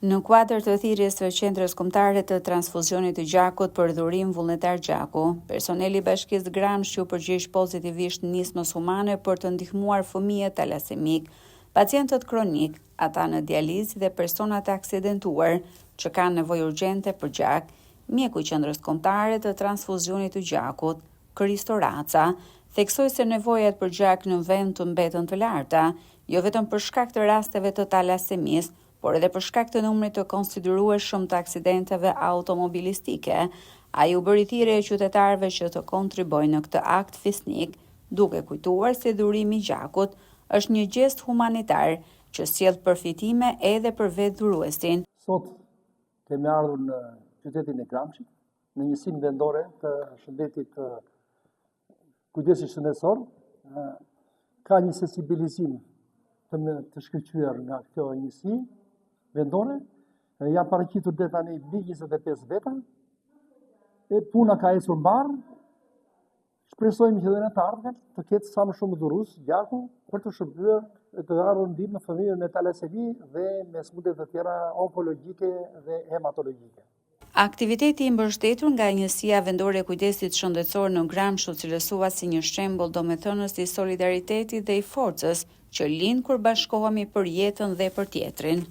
Në kuadër të thirrjes së qendrës kombëtare të transfuzionit të gjakut për dhurim vullnetar gjaku, personeli i Bashkisë Gramsh u përgjigj pozitivisht nismës humane për të ndihmuar fëmijët talasemik, pacientët kronik, ata në dializë dhe personat e aksidentuar që kanë nevojë urgjente për gjak. Mjeku i qendrës kombëtare të transfuzionit të gjakut, Kristo Raca, theksoi se nevojat për gjak në vend të mbeten të larta, jo vetëm për shkak të rasteve të talasemisë, por edhe për shkak të numrit të konsiderueshëm të aksidenteve automobilistike. Ai u bëri thirrje qytetarëve që të kontribojnë në këtë akt fisnik, duke kujtuar se dhurimi i gjakut është një gjest humanitar që sjell përfitime edhe për vetë dhuruesin. Sot kemi ardhur në qytetin e Gramshit, në njësinë vendore të shëndetit kujdesit shëndetësor. Ka një sensibilizim të shkëlqyer nga kjo njësi vendore, janë paraqitur deri tani mbi 25 veta, e puna ka ecur mbar. Shpresojmë që edhe në të ardhmen të ketë sa më shumë dhurues gjaku për të shërbyer të ardhur ndihmë në fëmijë me talasemi dhe me smundje të tjera onkologjike dhe hematologjike. Aktiviteti i mbështetur nga Njësia Vendore e Kujdesit Shëndetësor në Gramsh u cilësua si një shembull domethënës i solidaritetit dhe i forcës që lind kur bashkohemi për jetën dhe për tjetrin.